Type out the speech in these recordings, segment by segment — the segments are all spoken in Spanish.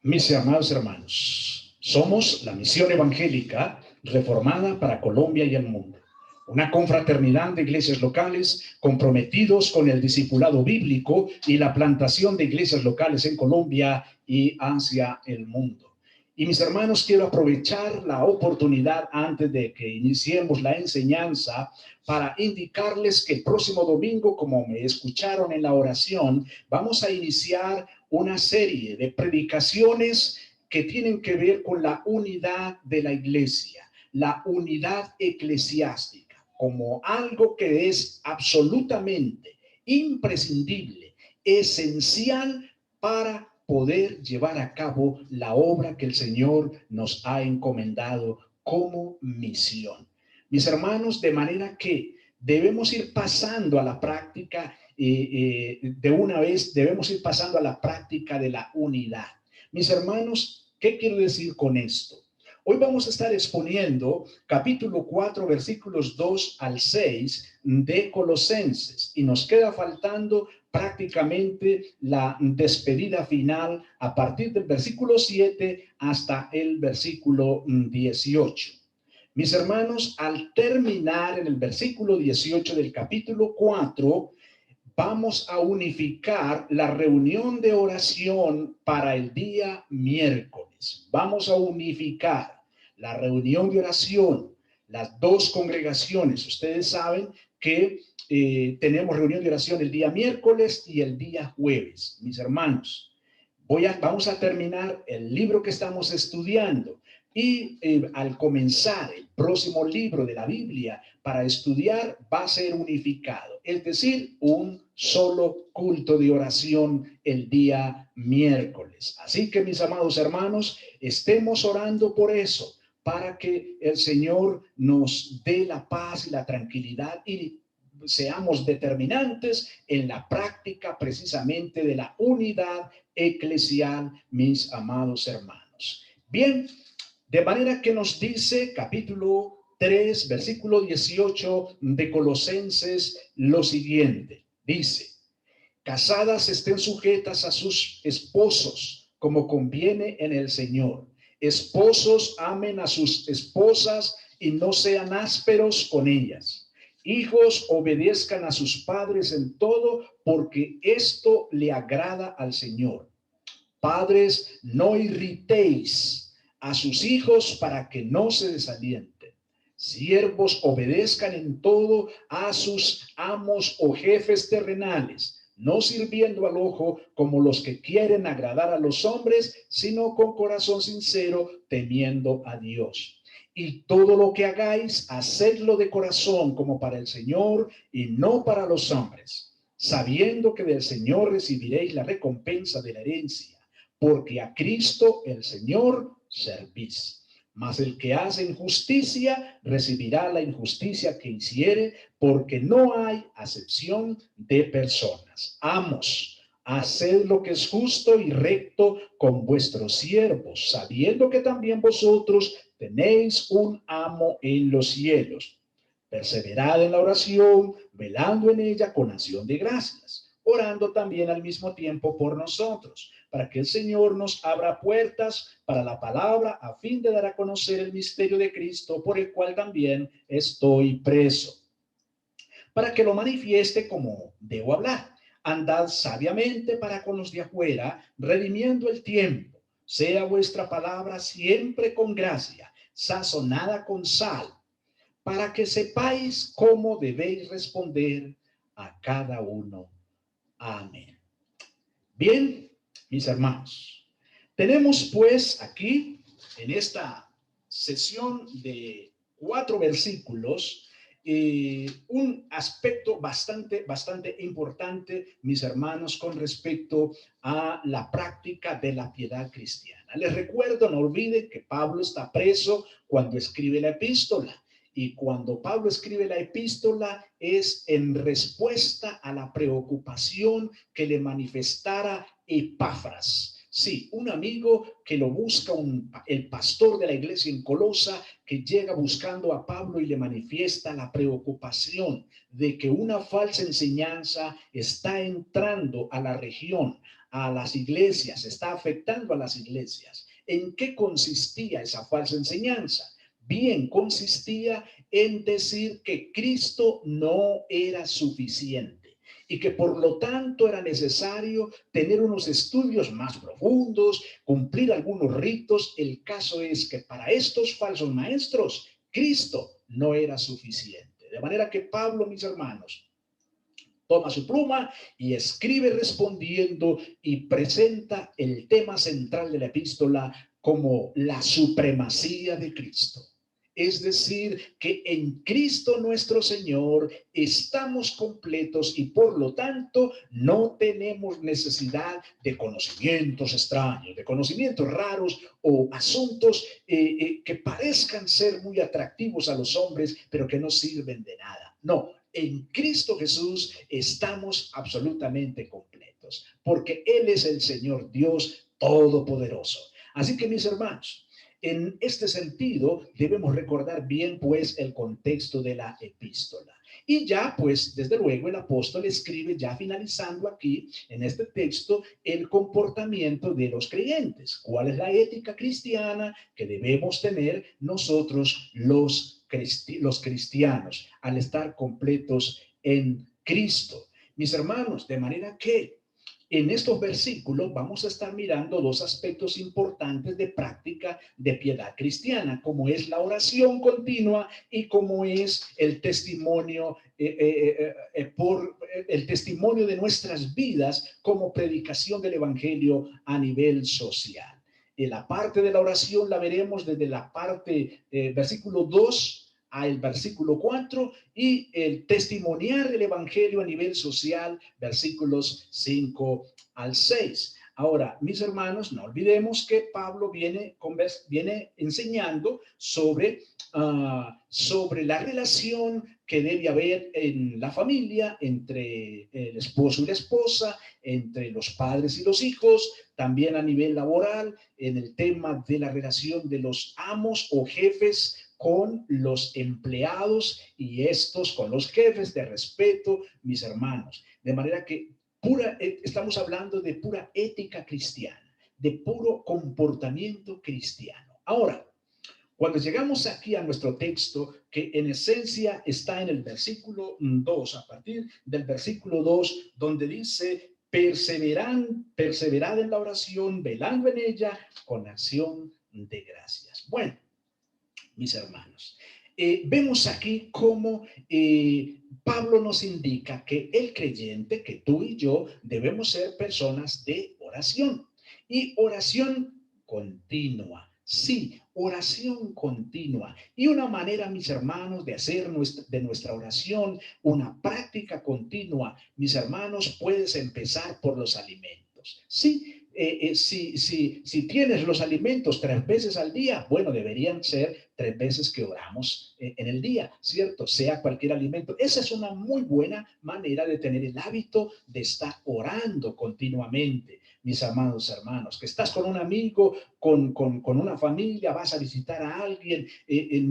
Mis amados hermanos, somos la Misión Evangélica Reformada para Colombia y el mundo, una confraternidad de iglesias locales comprometidos con el discipulado bíblico y la plantación de iglesias locales en Colombia y hacia el mundo. Y mis hermanos, quiero aprovechar la oportunidad antes de que iniciemos la enseñanza para indicarles que el próximo domingo, como me escucharon en la oración, vamos a iniciar una serie de predicaciones que tienen que ver con la unidad de la iglesia, la unidad eclesiástica, como algo que es absolutamente imprescindible, esencial para poder llevar a cabo la obra que el Señor nos ha encomendado como misión. Mis hermanos, de manera que debemos ir pasando a la práctica de una vez, debemos ir pasando a la práctica de la unidad. Mis hermanos, ¿qué quiero decir con esto? Hoy vamos a estar exponiendo capítulo 4, versículos 2 al 6 de Colosenses, y nos queda faltando prácticamente la despedida final a partir del versículo 7 hasta el versículo 18. Mis hermanos, al terminar en el versículo 18 del capítulo 4, vamos a unificar la reunión de oración para el día miércoles. Vamos a unificar la reunión de oración, las dos congregaciones. Ustedes saben que tenemos reunión de oración el día miércoles y el día jueves. Mis hermanos, vamos a terminar el libro que estamos estudiando. Y al comenzar el próximo libro de la Biblia para estudiar va a ser unificado, es decir, un solo culto de oración el día miércoles. Así que, mis amados hermanos, estemos orando por eso, para que el Señor nos dé la paz y la tranquilidad y seamos determinantes en la práctica precisamente de la unidad eclesial, mis amados hermanos. Bien, de manera que nos dice capítulo 3, versículo 18 de Colosenses lo siguiente. Dice: casadas estén sujetas a sus esposos, como conviene en el Señor. Esposos amen a sus esposas y no sean ásperos con ellas. Hijos obedezcan a sus padres en todo, porque esto le agrada al Señor. Padres, no irritéis a sus hijos para que no se desalienten. Siervos, obedezcan en todo a sus amos o jefes terrenales, no sirviendo al ojo como los que quieren agradar a los hombres, sino con corazón sincero, temiendo a Dios. Y todo lo que hagáis, hacedlo de corazón como para el Señor y no para los hombres, sabiendo que del Señor recibiréis la recompensa de la herencia, porque a Cristo el Señor servís. Mas el que hace injusticia recibirá la injusticia que hiciere, porque no hay acepción de personas. Amos, haced lo que es justo y recto con vuestros siervos, sabiendo que también vosotros tenéis un amo en los cielos. Perseverad en la oración, velando en ella con acción de gracias, orando también al mismo tiempo por nosotros, para que el Señor nos abra puertas para la palabra, a fin de dar a conocer el misterio de Cristo, por el cual también estoy preso, para que lo manifieste como debo hablar. Andad sabiamente para con los de afuera, redimiendo el tiempo. Sea vuestra palabra siempre con gracia, sazonada con sal, para que sepáis cómo debéis responder a cada uno. Amén. Bien, mis hermanos, tenemos pues aquí en esta sesión de 4 versículos un aspecto bastante importante, mis hermanos, con respecto a la práctica de la piedad cristiana. Les recuerdo, no olviden que Pablo está preso cuando escribe la epístola. Y cuando Pablo escribe la epístola es en respuesta a la preocupación que le manifestara Epafras. Sí, un amigo que lo busca, el pastor de la iglesia en Colosa, que llega buscando a Pablo y le manifiesta la preocupación de que una falsa enseñanza está entrando a la región, a las iglesias, está afectando a las iglesias. ¿En qué consistía esa falsa enseñanza? Bien, consistía en decir que Cristo no era suficiente y que por lo tanto era necesario tener unos estudios más profundos, cumplir algunos ritos. El caso es que para estos falsos maestros, Cristo no era suficiente. De manera que Pablo, mis hermanos, toma su pluma y escribe respondiendo y presenta el tema central de la epístola como la supremacía de Cristo. Es decir, que en Cristo nuestro Señor estamos completos y por lo tanto no tenemos necesidad de conocimientos extraños, de conocimientos raros o asuntos que parezcan ser muy atractivos a los hombres, pero que no sirven de nada. No, en Cristo Jesús estamos absolutamente completos, porque Él es el Señor Dios Todopoderoso. Así que, mis hermanos, en este sentido, debemos recordar bien, pues, el contexto de la epístola. Y ya, pues, desde luego, el apóstol escribe, ya finalizando aquí, en este texto, el comportamiento de los creyentes. ¿Cuál es la ética cristiana que debemos tener nosotros los cristianos al estar completos en Cristo? Mis hermanos, de manera que en estos versículos vamos a estar mirando dos aspectos importantes de práctica de piedad cristiana, como es la oración continua y como es el testimonio por el testimonio de nuestras vidas como predicación del evangelio a nivel social. En la parte de la oración la veremos desde la parte versículo 2 al versículo 4 y el testimoniar el evangelio a nivel social, versículos 5 al 6. Ahora, mis hermanos, no olvidemos que Pablo viene enseñando sobre la relación que debe haber en la familia entre el esposo y la esposa, entre los padres y los hijos, también a nivel laboral, en el tema de la relación de los amos o jefes con los empleados y estos con los jefes, de respeto, mis hermanos. De manera que estamos hablando de pura ética cristiana, de puro comportamiento cristiano. Ahora, cuando llegamos aquí a nuestro texto, que en esencia está en el versículo 2, a partir del versículo 2, donde dice, perseverad en la oración, velando en ella con acción de gracias. Bueno, mis hermanos, vemos aquí cómo Pablo nos indica que el creyente, que tú y yo, debemos ser personas de oración y oración continua. Sí, oración continua. Y una manera, mis hermanos, de hacer de nuestra oración una práctica continua, mis hermanos, puedes empezar por los alimentos. Sí, si tienes los alimentos 3 veces al día, bueno, deberían ser 3 veces que oramos en el día, ¿cierto? Sea cualquier alimento. Esa es una muy buena manera de tener el hábito de estar orando continuamente, mis amados hermanos. Que estás con un amigo, con una familia, vas a visitar a alguien,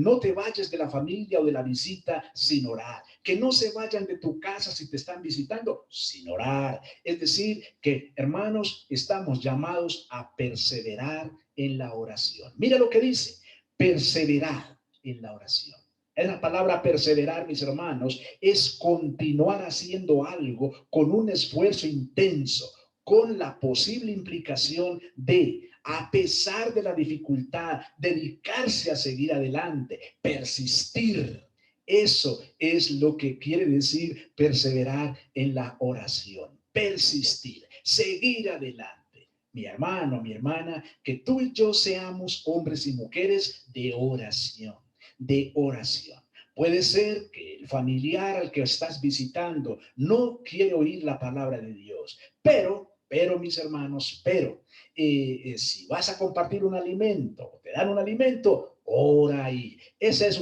no te vayas de la familia o de la visita sin orar. Que no se vayan de tu casa si te están visitando sin orar. Es decir, que, hermanos, estamos llamados a perseverar en la oración. Mira lo que dice, perseverar en la oración. La palabra perseverar, mis hermanos, es continuar haciendo algo con un esfuerzo intenso, con la posible implicación de, a pesar de la dificultad, dedicarse a seguir adelante, persistir. Eso es lo que quiere decir perseverar en la oración, persistir, seguir adelante. Mi hermano, mi hermana, que tú y yo seamos hombres y mujeres de oración, de oración. Puede ser que el familiar al que estás visitando no quiere oír la palabra de Dios, pero mis hermanos, si vas a compartir un alimento, te dan un alimento, ora ahí. Esa es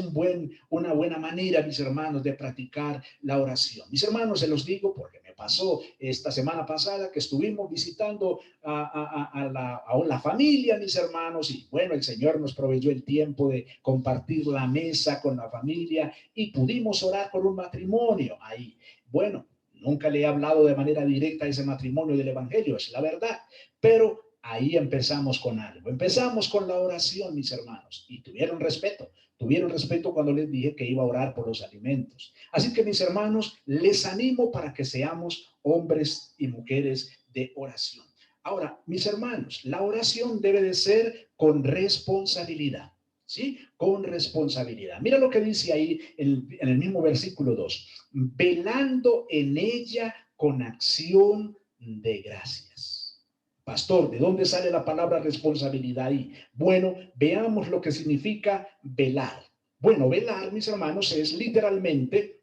una buena manera, mis hermanos, de practicar la oración. Mis hermanos, se los digo porque me pasó esta semana pasada que estuvimos visitando a la familia, mis hermanos, y bueno, el Señor nos proveyó el tiempo de compartir la mesa con la familia y pudimos orar por un matrimonio ahí. Bueno, Nunca le he hablado de manera directa a ese matrimonio del evangelio, es la verdad. Pero ahí empezamos con algo. Empezamos con la oración, mis hermanos, y tuvieron respeto. Tuvieron respeto cuando les dije que iba a orar por los alimentos. Así que, mis hermanos, les animo para que seamos hombres y mujeres de oración. Ahora, mis hermanos, la oración debe de ser con responsabilidad. ¿Sí? Con responsabilidad. Mira lo que dice ahí en el mismo versículo 2. Velando en ella con acción de gracias. Pastor, ¿de dónde sale la palabra responsabilidad ahí? Bueno, veamos lo que significa velar. Bueno, velar, mis hermanos, es literalmente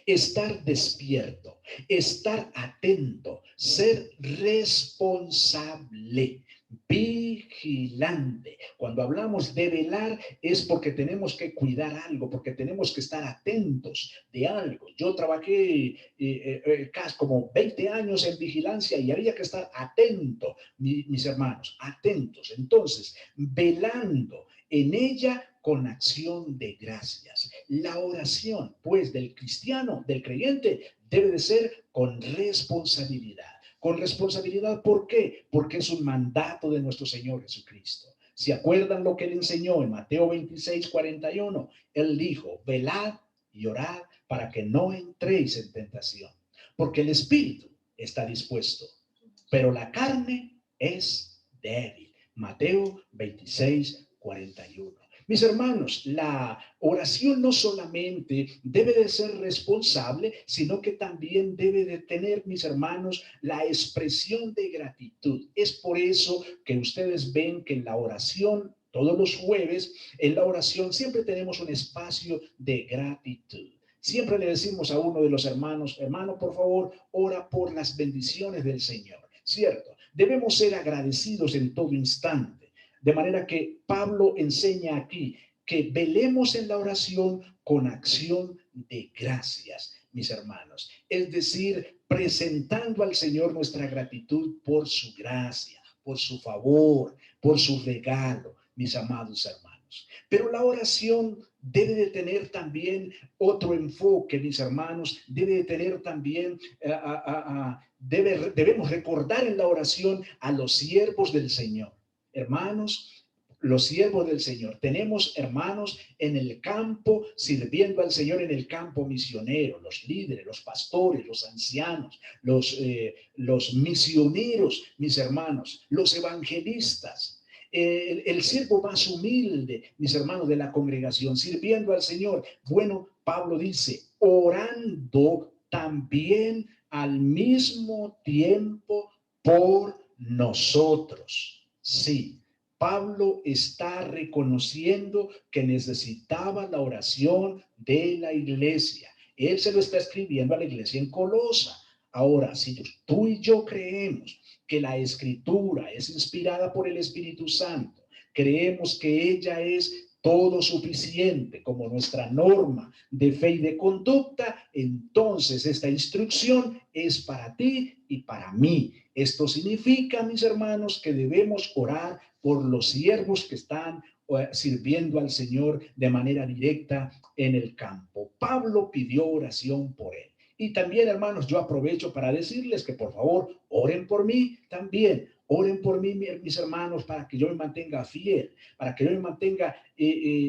estar despierto, estar atento, ser responsable, vigilante. Cuando hablamos de velar es porque tenemos que cuidar algo, porque tenemos que estar atentos de algo. Yo trabajé casi como 20 años en vigilancia y había que estar atento, mis hermanos, atentos. Entonces, velando en ella con acción de gracias. La oración, pues, del cristiano, del creyente, debe de ser con responsabilidad. Con responsabilidad, ¿por qué? Porque es un mandato de nuestro Señor Jesucristo. ¿Se acuerdan lo que él enseñó en Mateo 26:41? Él dijo, velad y orad para que no entréis en tentación. Porque el espíritu está dispuesto, pero la carne es débil. Mateo 26:41. Mis hermanos, la oración no solamente debe de ser responsable, sino que también debe de tener, mis hermanos, la expresión de gratitud. Es por eso que ustedes ven que en la oración, todos los jueves, en la oración siempre tenemos un espacio de gratitud. Siempre le decimos a uno de los hermanos, hermano, por favor, ora por las bendiciones del Señor. ¿Cierto? Debemos ser agradecidos en todo instante. De manera que Pablo enseña aquí que velemos en la oración con acción de gracias, mis hermanos. Es decir, presentando al Señor nuestra gratitud por su gracia, por su favor, por su regalo, mis amados hermanos. Pero la oración debe de tener también otro enfoque, mis hermanos. Debe de tener también, debemos recordar en la oración a los siervos del Señor. Hermanos, los siervos del Señor. Tenemos hermanos en el campo, sirviendo al Señor en el campo misionero, los líderes, los pastores, los ancianos, los misioneros, mis hermanos, los evangelistas. El siervo más humilde, mis hermanos de la congregación, sirviendo al Señor. Bueno, Pablo dice, orando también al mismo tiempo por nosotros. Sí, Pablo está reconociendo que necesitaba la oración de la iglesia. Él se lo está escribiendo a la iglesia en Colosa. Ahora, si tú y yo creemos que la escritura es inspirada por el Espíritu Santo, creemos que ella es todo suficiente como nuestra norma de fe y de conducta, entonces esta instrucción es para ti y para mí. Esto significa, mis hermanos, que debemos orar por los siervos que están sirviendo al Señor de manera directa en el campo. Pablo pidió oración por él. Y también, hermanos, yo aprovecho para decirles que por favor oren por mí también. Oren por mí, mis hermanos, para que yo me mantenga fiel, para que yo me mantenga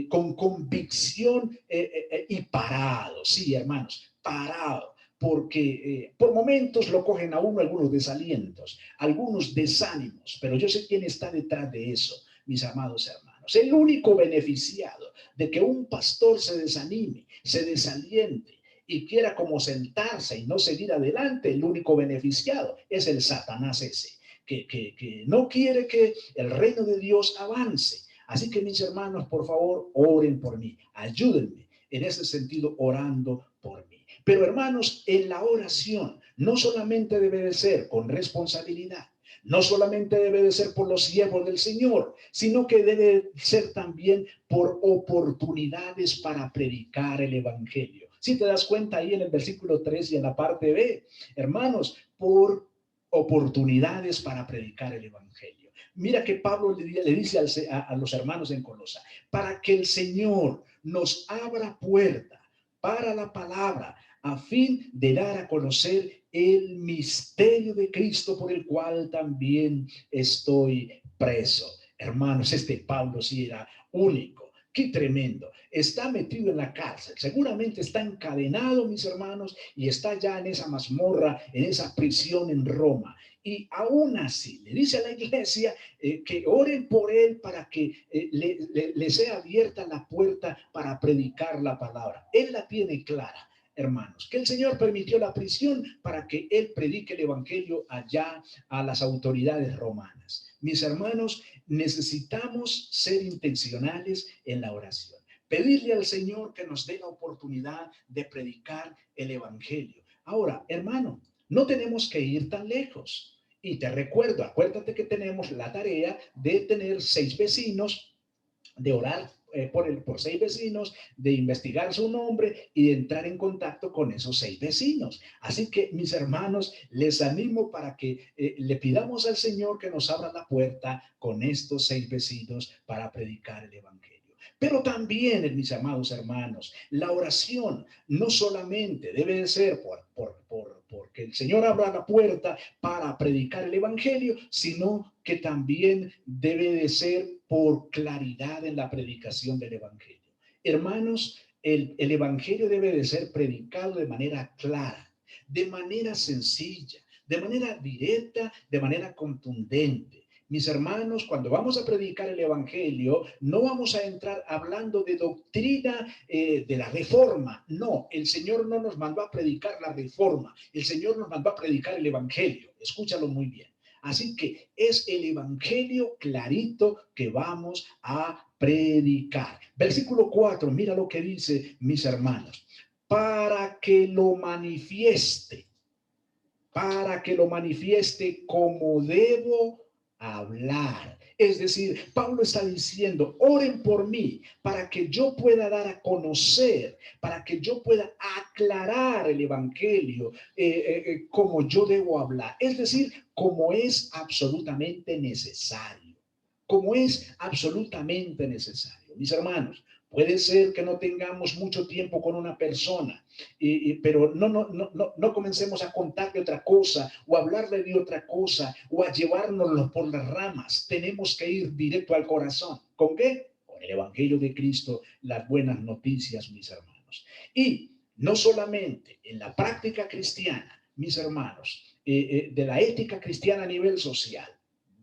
con convicción y parado. Sí, hermanos, parado. Porque por momentos lo cogen a uno algunos desalientos, algunos desánimos, pero yo sé quién está detrás de eso, mis amados hermanos. El único beneficiado de que un pastor se desanime, se desaliente y quiera como sentarse y no seguir adelante, el único beneficiado es el Satanás ese. Que no quiere que el reino de Dios avance. Así que, mis hermanos, por favor, oren por mí, ayúdenme en ese sentido orando por mí. Pero, hermanos, en la oración no solamente debe de ser con responsabilidad, no solamente debe de ser por los siervos del Señor, sino que debe ser también por oportunidades para predicar el evangelio. Si te das cuenta ahí en el versículo 3 y en la parte B, hermanos, por oportunidades para predicar el evangelio. Mira que Pablo le dice a los hermanos en Colosa, para que el Señor nos abra puerta para la palabra, a fin de dar a conocer el misterio de Cristo, por el cual también estoy preso. Hermanos, este Pablo sí era único. Qué tremendo. Está metido en la cárcel. Seguramente está encadenado, mis hermanos, y está ya en esa mazmorra, en esa prisión en Roma. Y aún así le dice a la iglesia que oren por él para que le sea abierta la puerta para predicar la palabra. Él la tiene clara, hermanos, que el Señor permitió la prisión para que él predique el evangelio allá a las autoridades romanas. Mis hermanos, necesitamos ser intencionales en la oración. Pedirle al Señor que nos dé la oportunidad de predicar el evangelio. Ahora, hermano, no tenemos que ir tan lejos. Y te recuerdo, acuérdate que tenemos la tarea de tener 6 vecinos, de orar por 6 vecinos, de investigar su nombre y de entrar en contacto con esos 6 vecinos. Así que, mis hermanos, les animo para que le pidamos al Señor que nos abra la puerta con estos 6 vecinos para predicar el evangelio. Pero también, mis amados hermanos, la oración no solamente debe de ser porque el Señor abra la puerta para predicar el evangelio, sino que también debe de ser por claridad en la predicación del evangelio. Hermanos, el evangelio debe de ser predicado de manera clara, de manera sencilla, de manera directa, de manera contundente. Mis hermanos, cuando vamos a predicar el evangelio, no vamos a entrar hablando de doctrina de la reforma. No, el Señor no nos mandó a predicar la reforma. El Señor nos mandó a predicar el evangelio. Escúchalo muy bien. Así que es el evangelio clarito que vamos a predicar. Versículo 4, mira lo que dice, mis hermanos. Para que lo manifieste como debo hablar. Es decir, Pablo está diciendo, oren por mí para que yo pueda dar a conocer, para que yo pueda aclarar el evangelio como yo debo hablar. Es decir, como es absolutamente necesario. Como es absolutamente necesario. Mis hermanos, puede ser que no tengamos mucho tiempo con una persona, pero no comencemos a contarle otra cosa o a hablarle de otra cosa o a llevárnoslo por las ramas. Tenemos que ir directo al corazón. ¿Con qué? Con el evangelio de Cristo, las buenas noticias, mis hermanos. Y no solamente en la práctica cristiana, mis hermanos, de la ética cristiana a nivel social,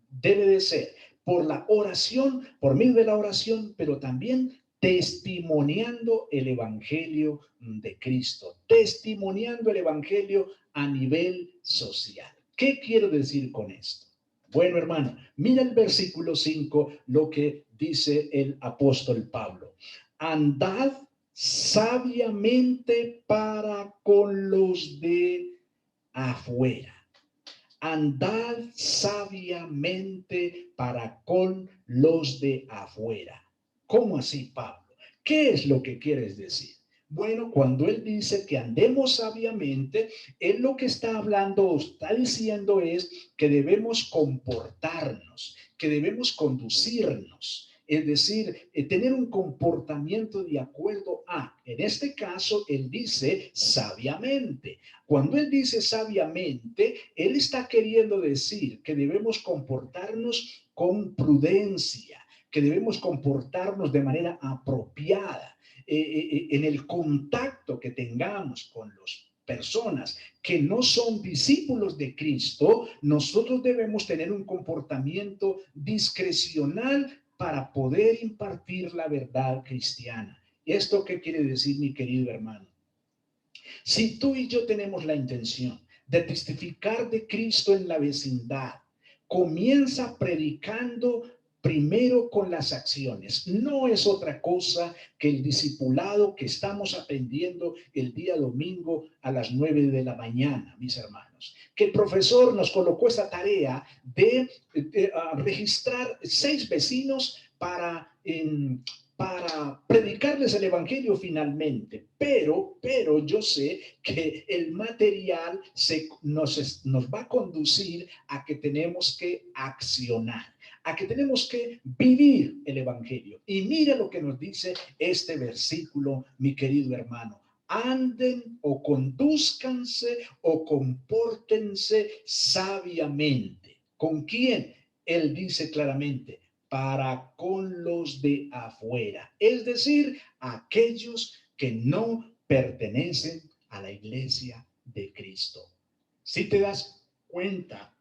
debe de ser por la oración, por medio de la oración, pero también testimoniando el evangelio de Cristo, testimoniando el evangelio a nivel social. ¿Qué quiero decir con esto? Bueno, hermano, mira el versículo 5, lo que dice el apóstol Pablo. Andad sabiamente para con los de afuera. Andad sabiamente para con los de afuera. ¿Cómo así, Pablo? ¿Qué es lo que quieres decir? Bueno, cuando él dice que andemos sabiamente, él lo que está hablando o está diciendo es que debemos comportarnos, que debemos conducirnos. Es decir, tener un comportamiento de acuerdo a, en este caso, él dice sabiamente. Cuando él dice sabiamente, él está queriendo decir que debemos comportarnos con prudencia, que debemos comportarnos de manera apropiada en el contacto que tengamos con las personas que no son discípulos de Cristo. Nosotros debemos tener un comportamiento discrecional para poder impartir la verdad cristiana. ¿Esto qué quiere decir, mi querido hermano? Si tú y yo tenemos la intención de testificar de Cristo en la vecindad, comienza predicando primero con las acciones. No es otra cosa que el discipulado que estamos aprendiendo el día domingo a las 9 de la mañana, mis hermanos. Que el profesor nos colocó esta tarea de registrar 6 vecinos para predicarles el evangelio finalmente, pero yo sé que el material nos va a conducir a que tenemos que accionar, a que tenemos que vivir el evangelio. Y mira lo que nos dice este versículo, mi querido hermano. anden o conduzcanse o compórtense sabiamente. ¿Con quién? Él dice claramente, para con los de afuera, es decir, aquellos que no pertenecen a la iglesia de Cristo. Si te das cuenta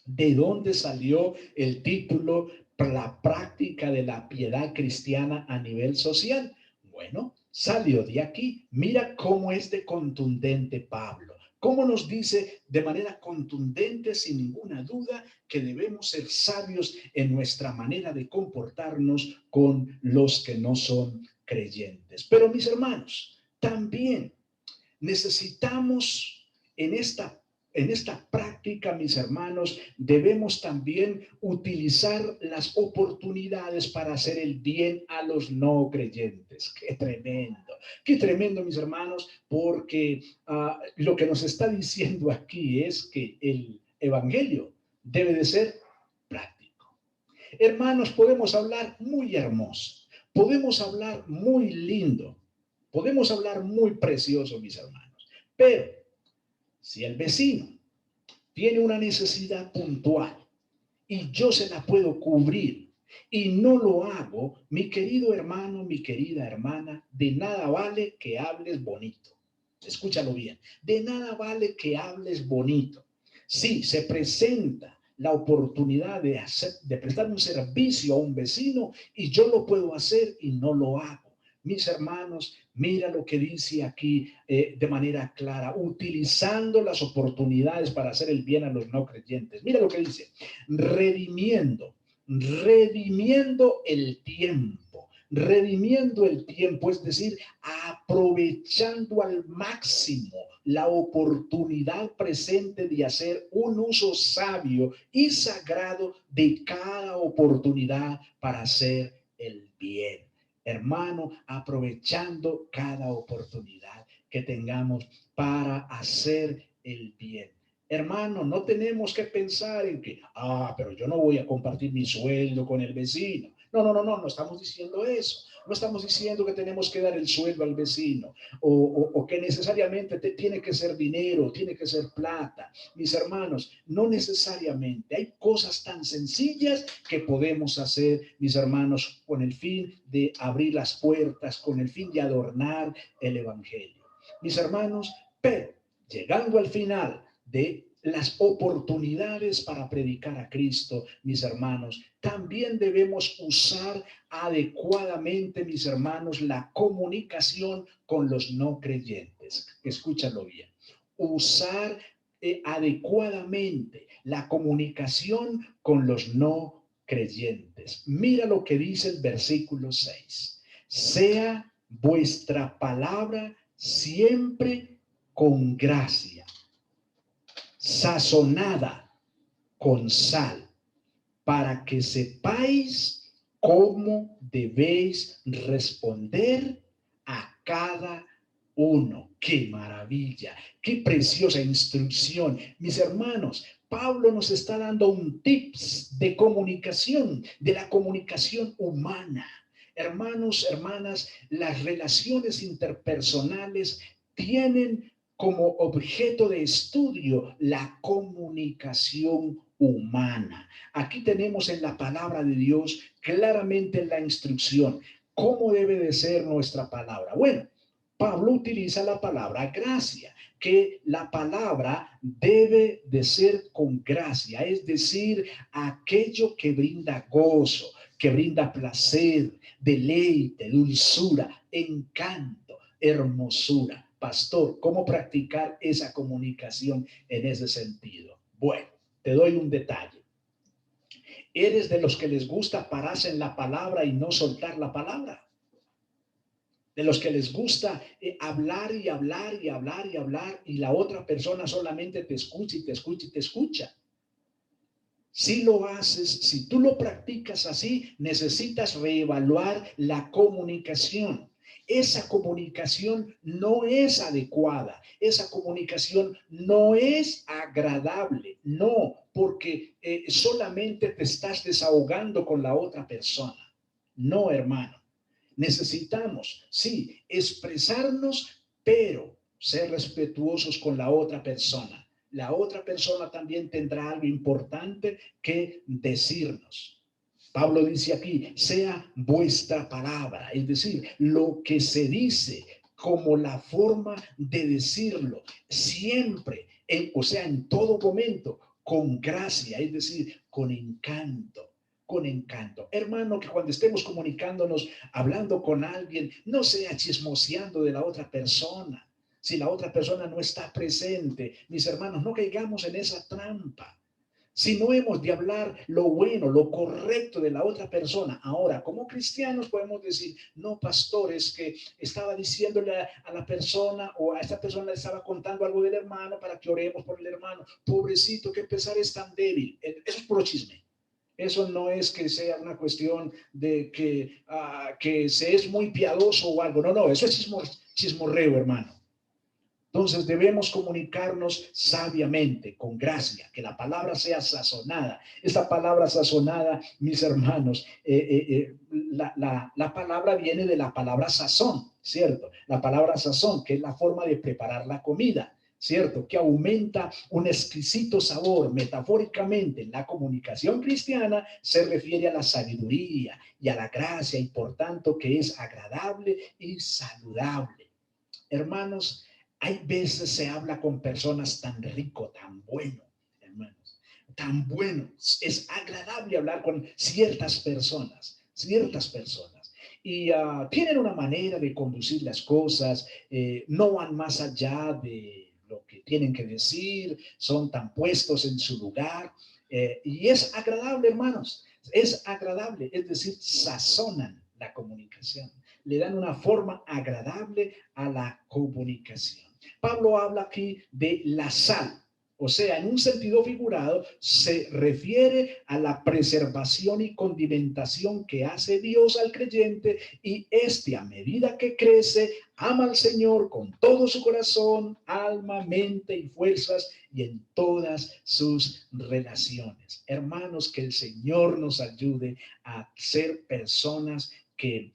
de dónde salió el título, la práctica de la piedad cristiana a nivel social, bueno, salió de aquí. Mira cómo es de contundente Pablo. Cómo nos dice de manera contundente, sin ninguna duda, que debemos ser sabios en nuestra manera de comportarnos con los que no son creyentes. Pero mis hermanos, también necesitamos en esta práctica, mis hermanos, debemos también utilizar las oportunidades para hacer el bien a los no creyentes. Qué tremendo, mis hermanos, porque lo que nos está diciendo aquí es que el evangelio debe de ser práctico. Hermanos, podemos hablar muy hermoso, podemos hablar muy lindo, podemos hablar muy precioso, mis hermanos, pero si el vecino tiene una necesidad puntual y yo se la puedo cubrir y no lo hago, mi querido hermano, mi querida hermana, de nada vale que hables bonito. Escúchalo bien, de nada vale que hables bonito. Si se presenta la oportunidad de prestar un servicio a un vecino y yo lo puedo hacer y no lo hago. Mis hermanos, mira lo que dice aquí de manera clara, utilizando las oportunidades para hacer el bien a los no creyentes. Mira lo que dice, redimiendo el tiempo. Redimiendo el tiempo, es decir, aprovechando al máximo la oportunidad presente de hacer un uso sabio y sagrado de cada oportunidad para hacer el bien. Hermano, aprovechando cada oportunidad que tengamos para hacer el bien. Hermano, no tenemos que pensar en que, pero yo no voy a compartir mi sueldo con el vecino. No estamos diciendo eso. No estamos diciendo que tenemos que dar el sueldo al vecino o que necesariamente tiene que ser dinero, tiene que ser plata. Mis hermanos, no necesariamente. Hay cosas tan sencillas que podemos hacer, mis hermanos, con el fin de abrir las puertas, con el fin de adornar el evangelio. Mis hermanos, pero llegando al final de las oportunidades para predicar a Cristo, mis hermanos, también debemos usar adecuadamente, mis hermanos, la comunicación con los no creyentes. Escúchalo bien. Usar adecuadamente la comunicación con los no creyentes. Mira lo que dice el versículo 6. Sea vuestra palabra siempre con gracia, sazonada con sal, para que sepáis cómo debéis responder a cada uno. ¡Qué maravilla! ¡Qué preciosa instrucción! Mis hermanos, Pablo nos está dando un tips de comunicación, de la comunicación humana. Hermanos, hermanas, las relaciones interpersonales tienen como objeto de estudio la comunicación humana. Aquí tenemos en la palabra de Dios claramente la instrucción. ¿Cómo debe de ser nuestra palabra? Bueno, Pablo utiliza la palabra gracia, que la palabra debe de ser con gracia, es decir, aquello que brinda gozo, que brinda placer, deleite, dulzura, encanto, hermosura. Pastor, ¿cómo practicar esa comunicación en ese sentido? Bueno, te doy un detalle. ¿Eres de los que les gusta pararse en la palabra y no soltar la palabra? De los que les gusta hablar y hablar y hablar y hablar y la otra persona solamente te escucha y te escucha y te escucha. Si lo haces, si tú lo practicas así, necesitas reevaluar la comunicación. Esa comunicación no es adecuada, esa comunicación no es agradable, no, porque solamente te estás desahogando con la otra persona. No, hermano. Necesitamos, sí, expresarnos pero ser respetuosos con la otra persona. La otra persona también tendrá algo importante que decirnos. Pablo dice aquí, sea vuestra palabra, es decir, lo que se dice como la forma de decirlo, siempre, o sea, en todo momento, con gracia, es decir, con encanto. Con encanto. Hermano, que cuando estemos comunicándonos, hablando con alguien, no sea chismoseando de la otra persona. Si la otra persona no está presente, mis hermanos, no caigamos en esa trampa. Si no hemos de hablar lo bueno, lo correcto de la otra persona. Ahora, como cristianos podemos decir, no, pastor, es que estaba diciéndole a la persona o a esta persona le estaba contando algo del hermano para que oremos por el hermano. Pobrecito, que pesar es tan débil. Eso es puro chisme. Eso no es que sea una cuestión de que se es muy piadoso o algo. No, eso es chismorreo, hermano. Entonces debemos comunicarnos sabiamente, con gracia, que la palabra sea sazonada. Esta palabra sazonada, mis hermanos, la palabra viene de la palabra sazón, ¿cierto? La palabra sazón, que es la forma de preparar la comida, ¿cierto? Que aumenta un exquisito sabor. Metafóricamente, la comunicación cristiana se refiere a la sabiduría y a la gracia y por tanto que es agradable y saludable. Hermanos, hay veces se habla con personas tan rico, tan bueno, hermanos, tan bueno. Es agradable hablar con ciertas personas. Y tienen una manera de conducir las cosas, no van más allá de lo que tienen que decir, son tan puestos en su lugar. Y es agradable, hermanos, es agradable, es decir, sazonan la comunicación, le dan una forma agradable a la comunicación. Pablo habla aquí de la sal, o sea, en un sentido figurado, se refiere a la preservación y condimentación que hace Dios al creyente y a medida que crece, ama al Señor con todo su corazón, alma, mente y fuerzas y en todas sus relaciones. Hermanos, que el Señor nos ayude a ser personas que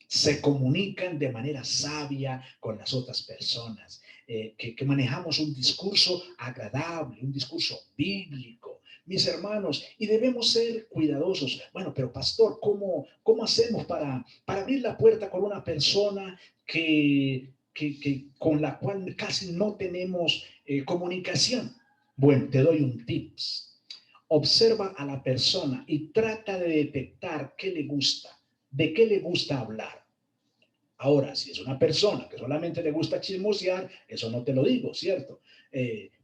se comunican de manera sabia con las otras personas, que manejamos un discurso agradable, un discurso bíblico, mis hermanos, y debemos ser cuidadosos. Bueno, pero pastor, ¿cómo hacemos para abrir la puerta con una persona con la cual casi no tenemos comunicación? Bueno, te doy un tips. Observa a la persona y trata de detectar qué le gusta, de qué le gusta hablar. Ahora, si es una persona que solamente le gusta chismosear, eso no te lo digo, ¿cierto?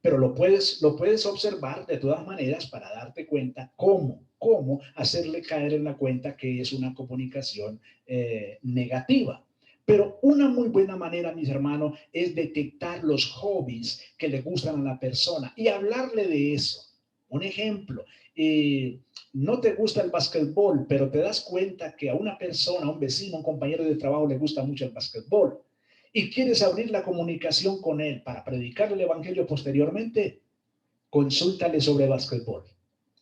Pero lo puedes observar de todas maneras para darte cuenta cómo hacerle caer en la cuenta que es una comunicación negativa. Pero una muy buena manera, mis hermanos, es detectar los hobbies que le gustan a la persona y hablarle de eso. Un ejemplo, no te gusta el básquetbol, pero te das cuenta que a una persona, a un vecino, a un compañero de trabajo le gusta mucho el básquetbol y quieres abrir la comunicación con él para predicarle el evangelio posteriormente, consúltale sobre básquetbol.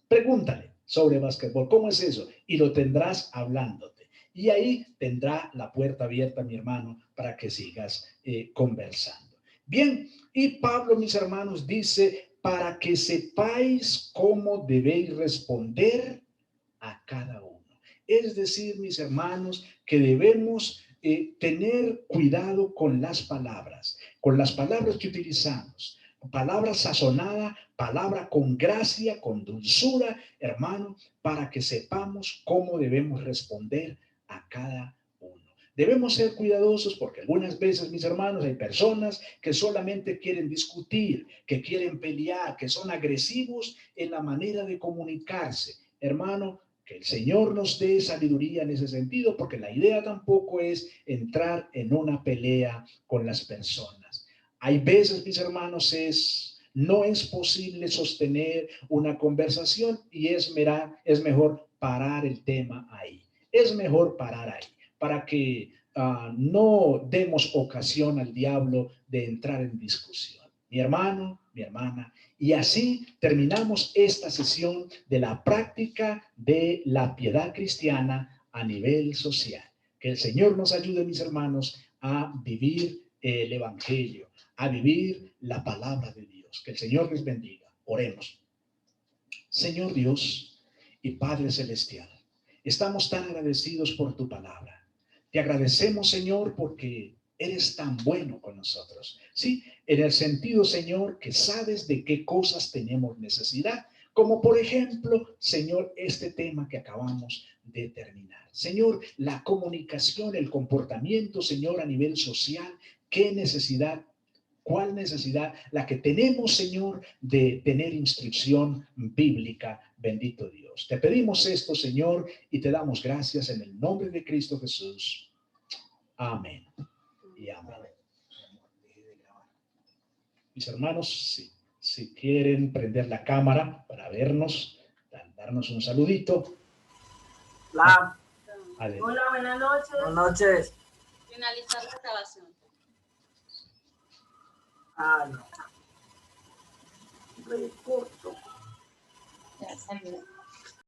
Pregúntale sobre básquetbol, ¿cómo es eso? Y lo tendrás hablándote. Y ahí tendrá la puerta abierta, mi hermano, para que sigas conversando. Bien, y Pablo, mis hermanos, dice, para que sepáis cómo debéis responder a cada uno. Es decir, mis hermanos, que debemos tener cuidado con las palabras que utilizamos. Palabra sazonada, palabra con gracia, con dulzura, hermano, para que sepamos cómo debemos responder a cada uno. Debemos ser cuidadosos porque algunas veces, mis hermanos, hay personas que solamente quieren discutir, que quieren pelear, que son agresivos en la manera de comunicarse. Hermano, que el Señor nos dé sabiduría en ese sentido, porque la idea tampoco es entrar en una pelea con las personas. Hay veces, mis hermanos, no es posible sostener una conversación y es mejor parar el tema ahí. Es mejor parar ahí para que no demos ocasión al diablo de entrar en discusión. Mi hermano, mi hermana, y así terminamos esta sesión de la práctica de la piedad cristiana a nivel social. Que el Señor nos ayude, mis hermanos, a vivir el evangelio, a vivir la palabra de Dios. Que el Señor les bendiga. Oremos. Señor Dios y Padre Celestial, estamos tan agradecidos por tu palabra. Te agradecemos, Señor, porque eres tan bueno con nosotros. Sí, en el sentido, Señor, que sabes de qué cosas tenemos necesidad, como por ejemplo, Señor, este tema que acabamos de terminar. Señor, la comunicación, el comportamiento, Señor, a nivel social, qué necesidad. ¿Cuál necesidad? La que tenemos, Señor, de tener instrucción bíblica, bendito Dios. Te pedimos esto, Señor, y te damos gracias en el nombre de Cristo Jesús. Amén. Y amén. Mis hermanos, si quieren prender la cámara para vernos, darnos un saludito. Hola, buenas noches. buenas noches. Finalizar la grabación. No. Ya salió.